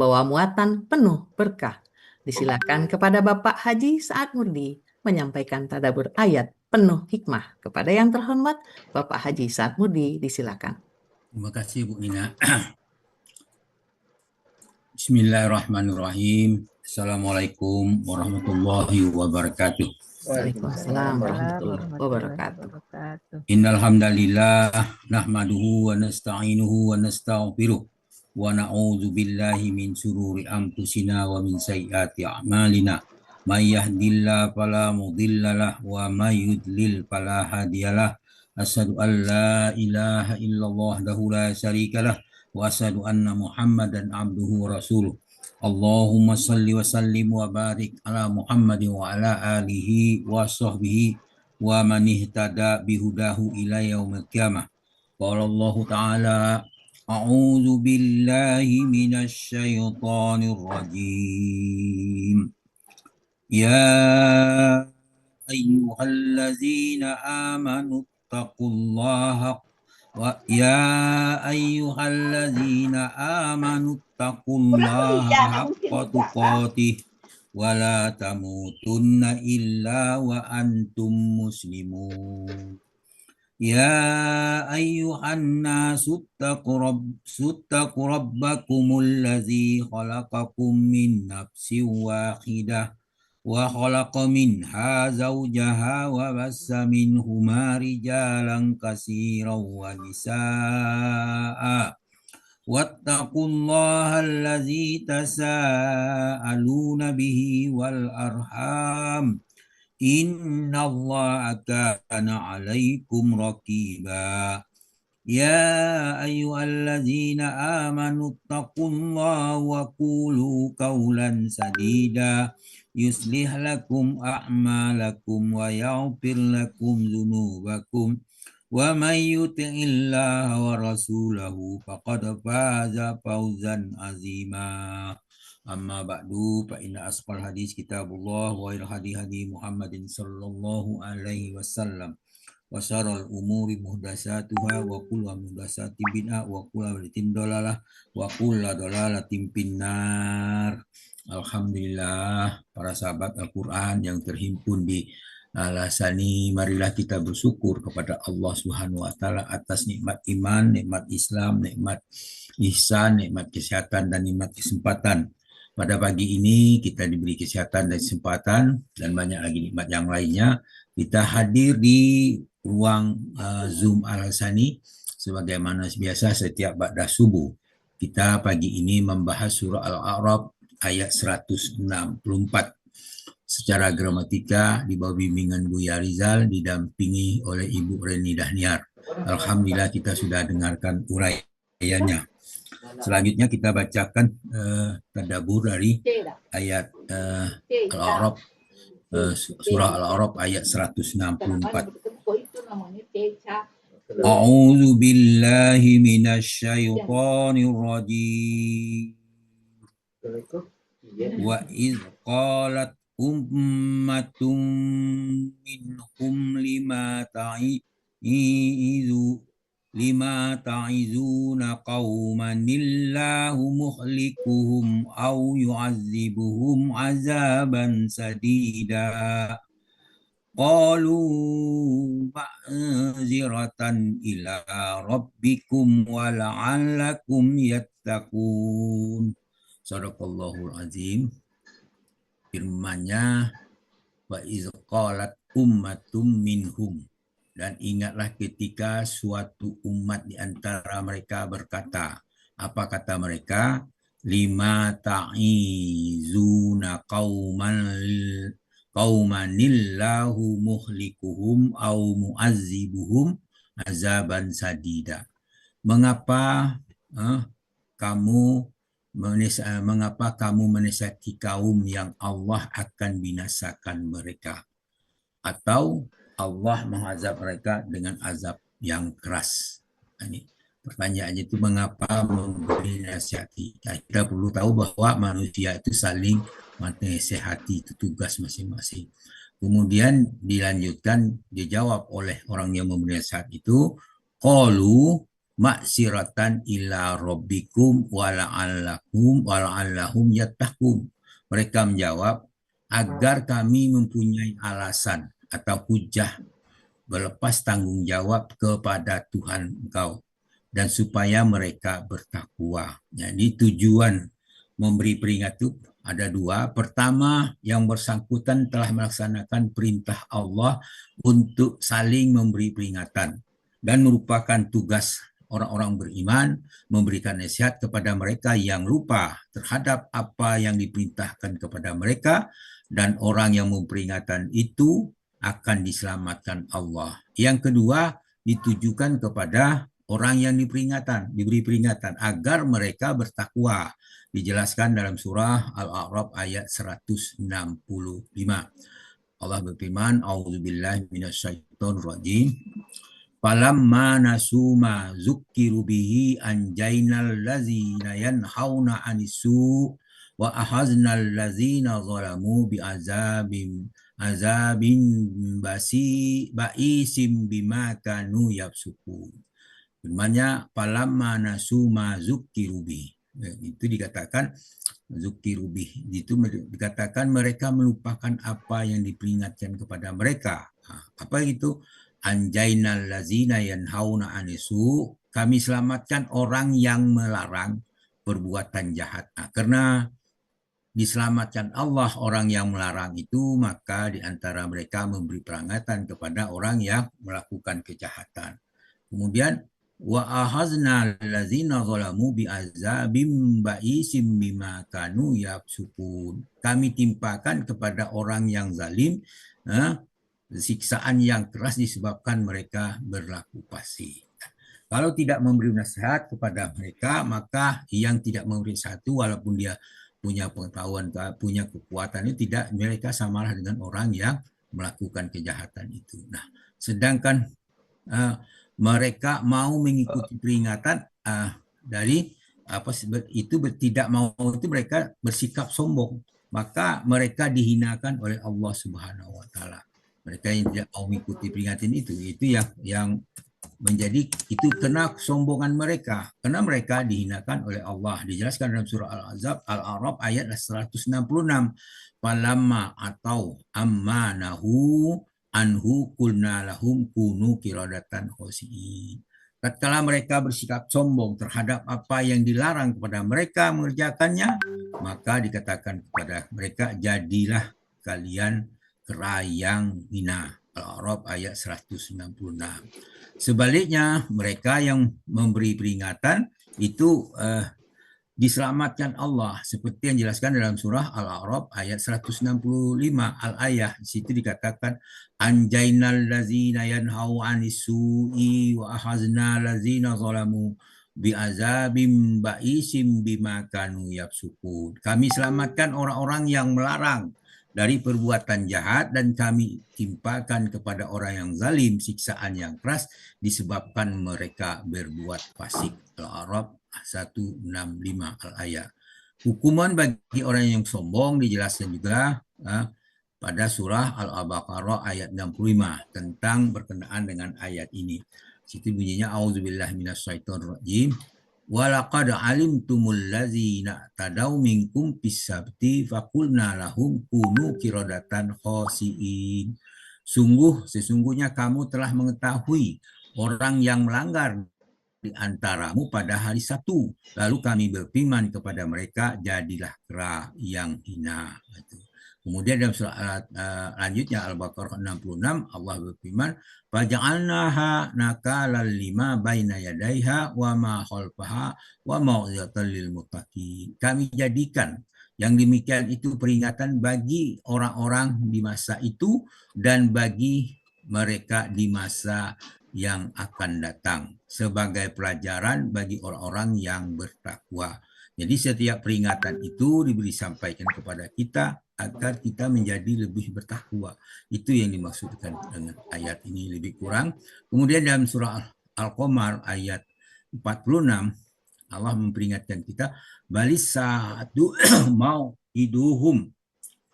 bawa muatan penuh berkah. Disilakan kepada Bapak Haji Saad Murdi menyampaikan tadabbur ayat penuh hikmah. Kepada yang terhormat Bapak Haji Saad Murdi, disilakan. Terima kasih Bu Nina. Bismillahirrahmanirrahim. Assalamualaikum warahmatullahi wabarakatuh. Waalaikumsalam warahmatullahi wabarakatuh. Innal hamdalillah nahmaduhu wa nasta'inuhu wa nastaghfiruh wa na'udzu billahi min shururi anfusina wa min sayyiati a'malina. May yahdihillahu fala mudhillalah wa may yudlil fala hadiyalah. Asyhadu an la ilaha illallah wahdahu la syarikalah wa asyhadu anna Muhammadan abduhu wa rasuluh. Allahumma salli wa sallim wa barik ala Muhammadin wa ala alihi wa sahbihi wa man ihtada bihudahu ila yaumil qiyamah. Qala Allah Ta'ala a'udzu billahi minasy syaithanir rajim. Ya ayyuhallazina amanu taqullaha ya ayyuhallazina amanu taqullaha haqqa tuqatih wa la tamutunna illa wa antum muslimun. Ya ayyuhan nasu ittaqu rabbakumul ladzi khalaqakum min nafsin wahidah wa khalaqa minha zawjaha wa bassa minhuma rijalan katsiran wa nisaa'a. Wattaqullaha allazi tasaaluna bihi wal arham. Innallaha kana 'alaikum raqiba. Ya ayyuhallazina amanu taqullaha wa qulu qawlan sadida yuslih lakum a'malakum wa yaghfir lakum dzunubakum wa may yuti'illaha wa rasulahu faqad faza fawzan 'azima. Amma ba'du fa inna asqal hadis kitabullah wa il hadi Muhammadin sallallahu alaihi wasallam wa syarrul umuri muhdatsatuha wa kullu muhdatsatin bid'ah wa kullu bid'atin dalalah wa kullu dalalatin finnar. Alhamdulillah, para sahabat Al-Quran yang terhimpun di Al-Sani, marilah kita bersyukur kepada Allah Subhanahu wa taala atas nikmat iman, nikmat Islam, nikmat ihsan, nikmat kesehatan dan nikmat kesempatan. Pada pagi ini kita diberi kesehatan dan kesempatan dan banyak lagi nikmat yang lainnya. Kita hadir di ruang Zoom Al-Sani sebagaimana biasa setiap ba'da subuh. Kita pagi ini membahas surah Al-A'raf ayat 164. Secara gramatika di bawah bimbingan Buya Rizal didampingi oleh Ibu Reni Dahniar. Alhamdulillah kita sudah dengarkan uraiannya. Selanjutnya kita bacakan tadabbur dari ayat Al-A'raf, surah Al-A'raf ayat 164. A'udzu billahi minasy syaithanir rajim. Wa idz qalat ummatum minhum lima ta'izuna qauman illahu muhlikuhum aw yu'adzibuhum azaban sadida. Qalu ma'ziratan ila rabbikum wa la'allakum yattaqun. Shadaqallahul azim. Firman-Nya wa iz qalat ummatum minhum, dan ingatlah ketika suatu umat di antara mereka berkata. Apa kata mereka? Lima ta'izuna qaumanillahu muhlikuhum au mu'azzibuhum azaban sadida. Mengapa kamu menasihati kaum yang Allah akan binasakan mereka, atau Allah mengazab mereka dengan azab yang keras? Ini pertanyaannya itu mengapa memberi nasihati. Kita perlu tahu bahwa manusia itu saling menasihati, itu tugas masing-masing. Kemudian dilanjutkan, dijawab oleh orang yang memberi nasihat itu, qalu, maksiratan ila rabbikum wala'allahum yattaqun. Mereka menjawab, agar kami mempunyai alasan atau hujah berlepas tanggung jawab kepada Tuhan engkau dan supaya mereka bertakwa. Jadi tujuan memberi peringatan itu ada dua. Pertama, yang bersangkutan telah melaksanakan perintah Allah untuk saling memberi peringatan dan merupakan tugas orang-orang beriman memberikan nasihat kepada mereka yang lupa terhadap apa yang diperintahkan kepada mereka, dan orang yang memperingatkan itu akan diselamatkan Allah. Yang kedua, ditujukan kepada orang yang diberi peringatan agar mereka bertakwa. Dijelaskan dalam surah Al-A'raf ayat 165. Allah berfirman, A'udzubillahi minasyaitonirrajim. Falamma nasu ma zukkiru bihi anjainal ladzina yanhauna anisu wa ahaznal ladzina zalamu bi azabin ba'isim bima kanu yafsukun. Firman-Nya falamma nasu ma zukkiru bihi. Itu dikatakan zukkiru bihi. Itu dikatakan mereka melupakan apa yang diperingatkan kepada mereka. Apa itu? Anjainal lazina yanhauna anisu, kami selamatkan orang yang melarang perbuatan jahat. Karena diselamatkan Allah orang yang melarang itu, maka di antara mereka memberi peringatan kepada orang yang melakukan kejahatan. Kemudian wa ahazna allazina zalamu bi azabim ba'isim bima kanu yafsukun. Kami timpakan kepada orang yang zalim siksaan yang keras disebabkan mereka berlaku fasik. Kalau tidak memberi nasihat kepada mereka, maka yang tidak memberi satu walaupun dia punya pengetahuan, punya kekuatan itu tidak, mereka samalah dengan orang yang melakukan kejahatan itu. Nah, sedangkan mereka mau mengikuti peringatan dari apa itu tidak mau, itu mereka bersikap sombong, maka mereka dihinakan oleh Allah Subhanahu wa taala. Mereka yang tidak mau mengikuti peringatan itu yang menjadi itu kena kesombongan mereka, karena mereka dihinakan oleh Allah. Dijelaskan dalam surah Al-A'raf ayat 166. Falamma atau amma nahu anhu kulna lahum kunu kiradatan khosiin. Tatkala mereka bersikap sombong terhadap apa yang dilarang kepada mereka mengerjakannya, maka dikatakan kepada mereka, jadilah kalian kera yang hina. Al-A'raf ayat 166. Sebaliknya, mereka yang memberi peringatan itu diselamatkan Allah, seperti yang dijelaskan dalam surah Al-A'raf ayat 165 al-ayah. Di situ dikatakan anjainal ladzina yanhau 'anis su'i wa ahazna ladzina zalamu bi'azabim ba'isim bima kanu yafsukun. Kami selamatkan orang-orang yang melarang dari perbuatan jahat dan kami timpakan kepada orang yang zalim siksaan yang keras disebabkan mereka berbuat fasik. Al-A'raf 165 al-ayat. Hukuman bagi orang yang sombong dijelaskan juga pada surah Al-Baqarah ayat 65 tentang berkenaan dengan ayat ini. Situ bunyinya auzubillahi minasyaitonirrajim. Walaqad alimtumul ladzina tadaw minkum fis-sabti faqulna lahum kunu qiradatan khasiin. Sesungguhnya kamu telah mengetahui orang yang melanggar di antaramu pada hari Sabtu. Lalu kami berfirman kepada mereka, jadilah kera yang hina. Kemudian dalam surat lanjutnya Al-Baqarah 66 Allah berfirman, faja'alnaha nakalan lima baina yadaiha wa ma khalfaha wa mau'izatan lil muttaqin. Kami jadikan yang demikian itu peringatan bagi orang-orang di masa itu dan bagi mereka di masa yang akan datang sebagai pelajaran bagi orang-orang yang bertakwa. Jadi setiap peringatan itu diberi sampaikan kepada kita agar kita menjadi lebih bertakwa. Itu yang dimaksudkan dengan ayat ini lebih kurang. Kemudian dalam surah Al-Qamar ayat 46 Allah memperingatkan kita, balis sa'atu mau iduhum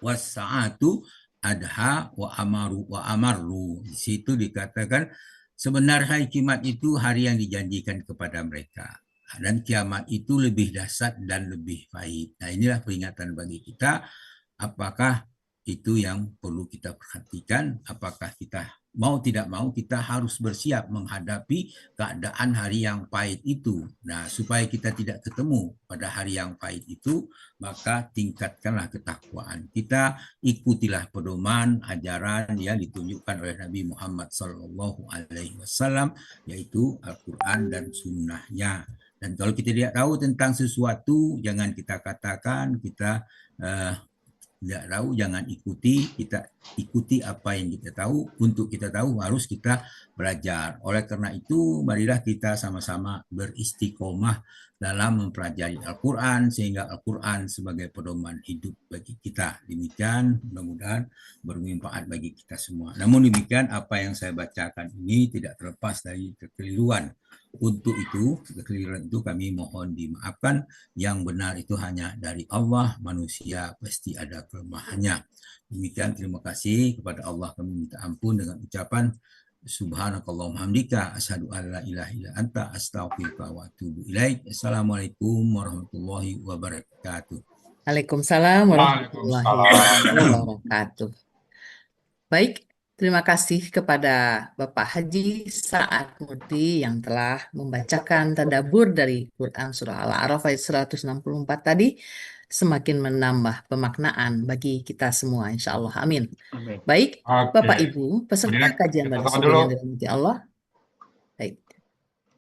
was sa'atu adha wa amaru. Di situ dikatakan Sebenarnya hari kiamat itu hari yang dijanjikan kepada mereka. Dan kiamat itu lebih dahsyat dan lebih pahit. Nah, inilah peringatan bagi kita. Apakah itu yang perlu kita perhatikan? Apakah kita mau tidak mau kita harus bersiap menghadapi keadaan hari yang pahit itu. Nah, supaya kita tidak ketemu pada hari yang pahit itu, maka tingkatkanlah ketakwaan kita, ikutilah pedoman ajaran yang ditunjukkan oleh Nabi Muhammad SAW, yaitu Al-Quran dan Sunnahnya. Dan kalau kita tidak tahu tentang sesuatu, jangan kita katakan kita tidak tahu, jangan ikuti. Kita ikuti apa yang kita tahu. Untuk kita tahu harus kita belajar. Oleh karena itu, marilah kita sama-sama beristiqomah dalam mempelajari Al-Quran, sehingga Al-Quran sebagai pedoman hidup bagi kita. Demikian, mudah-mudahan bermanfaat bagi kita semua. Namun demikian, apa yang saya bacakan ini tidak terlepas dari kekeliruan. Untuk itu, kekeliruan itu kami mohon dimaafkan. Yang benar itu hanya dari Allah, manusia pasti ada kelemahannya. Demikian, terima kasih kepada Allah, kami minta ampun dengan ucapan Subhanakallahumma hamdika asyhadu an la ilaha illa anta astaghfiruka wa atubu ilaik. Assalamualaikum warahmatullahi wabarakatuh. Waalaikumsalam warahmatullahi Waalaikumsalam. wabarakatuh. Baik, terima kasih kepada Bapak Haji Sa'ad Murdi yang telah membacakan tadabbur dari Quran Surah Al-A'raf ayat 164 tadi, semakin menambah pemaknaan bagi kita semua, insya Allah. Amin. Amin. Baik, Oke. Bapak Ibu, peserta Kemudian kajian kita pada sama sore dulu. yang dirahmati Allah,